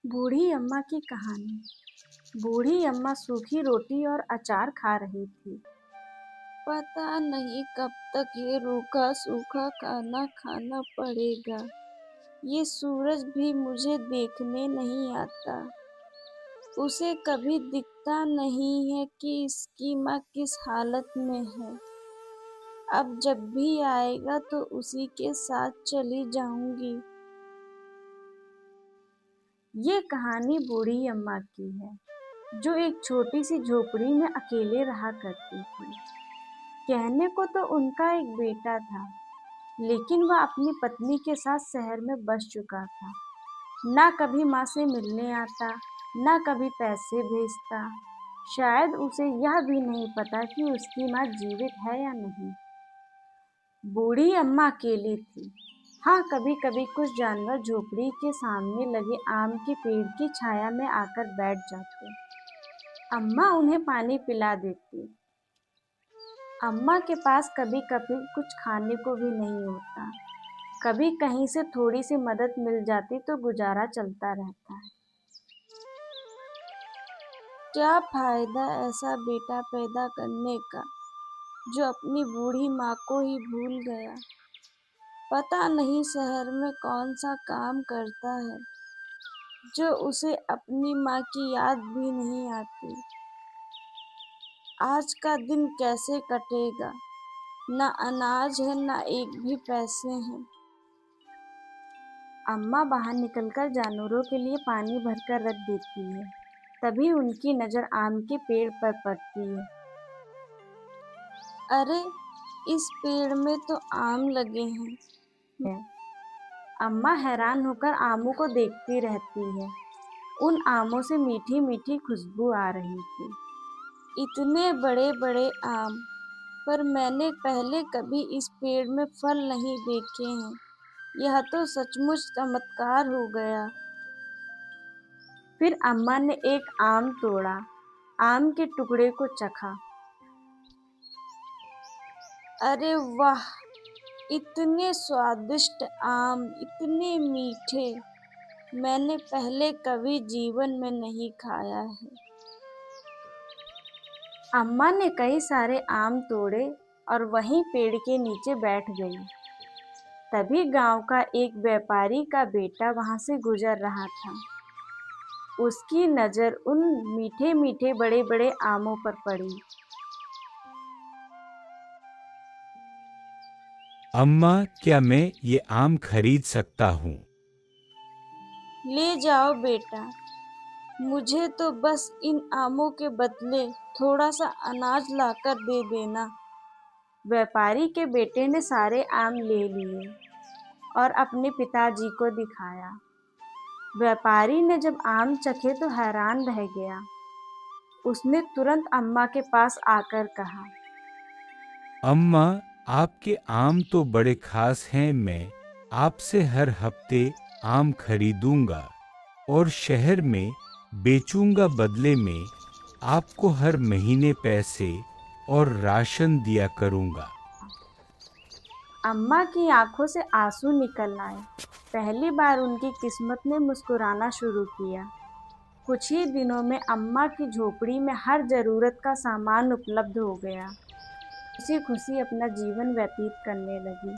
बूढ़ी अम्मा की कहानी। बूढ़ी अम्मा सूखी रोटी और अचार खा रही थी। पता नहीं कब तक ये रूखा सूखा खाना खाना पड़ेगा। ये सूरज भी मुझे देखने नहीं आता। उसे कभी दिखता नहीं है कि इसकी माँ किस हालत में है। अब जब भी आएगा तो उसी के साथ चली जाऊंगी। ये कहानी बूढ़ी अम्मा की है, जो एक छोटी सी झोपड़ी में अकेले रहा करती थी। कहने को तो उनका एक बेटा था, लेकिन वह अपनी पत्नी के साथ शहर में बस चुका था। ना कभी माँ से मिलने आता, ना कभी पैसे भेजता। शायद उसे यह भी नहीं पता कि उसकी माँ जीवित है या नहीं। बूढ़ी अम्मा अकेली थी। हाँ, कभी कभी कुछ जानवर झोपड़ी के सामने लगे आम के पेड़ की छाया में आकर बैठ जाते। अम्मा उन्हें पानी पिला देती। अम्मा के पास कभी कभी कुछ खाने को भी नहीं होता। कभी कहीं से थोड़ी सी मदद मिल जाती तो गुजारा चलता रहता है। क्या फायदा ऐसा बेटा पैदा करने का जो अपनी बूढ़ी माँ को ही भूल गया। पता नहीं शहर में कौन सा काम करता है जो उसे अपनी माँ की याद भी नहीं आती। आज का दिन कैसे कटेगा। ना अनाज है, ना एक भी पैसे हैं। अम्मा बाहर निकलकर जानवरों के लिए पानी भरकर रख देती है। तभी उनकी नज़र आम के पेड़ पर पड़ती है। अरे, इस पेड़ में तो आम लगे हैं। अम्मा हैरान होकर आमों को देखती रहती है। उन आमों से मीठी मीठी खुशबू आ रही थी। इतने बड़े बड़े आम, पर मैंने पहले कभी इस पेड़ में फल नहीं देखे हैं। यह तो सचमुच चमत्कार हो गया। फिर अम्मा ने एक आम तोड़ा, आम के टुकड़े को चखा। अरे वाह, इतने स्वादिष्ट आम, इतने मीठे, मैंने पहले कभी जीवन में नहीं खाया है। अम्मा ने कई सारे आम तोड़े और वहीं पेड़ के नीचे बैठ गई। तभी गांव का एक व्यापारी का बेटा वहां से गुजर रहा था। उसकी नजर उन मीठे मीठे बड़े बड़े आमों पर पड़ी। अम्मा, क्या मैं ये आम खरीद सकता हूँ? ले जाओ बेटा, मुझे तो बस इन आमों के बदले थोड़ा सा अनाज लाकर दे देना। व्यापारी के बेटे ने सारे आम ले लिए और अपने पिताजी को दिखाया। व्यापारी ने जब आम चखे तो हैरान रह गया। उसने तुरंत अम्मा के पास आकर कहा, अम्मा, आपके आम तो बड़े खास हैं। मैं आपसे हर हफ्ते आम खरीदूंगा और शहर में बेचूंगा। बदले में आपको हर महीने पैसे और राशन दिया करूंगा। अम्मा की आंखों से आंसू निकल आए। पहली बार उनकी किस्मत ने मुस्कुराना शुरू किया। कुछ ही दिनों में अम्मा की झोपड़ी में हर जरूरत का सामान उपलब्ध हो गया। खुशी खुशी अपना जीवन व्यतीत करने लगी।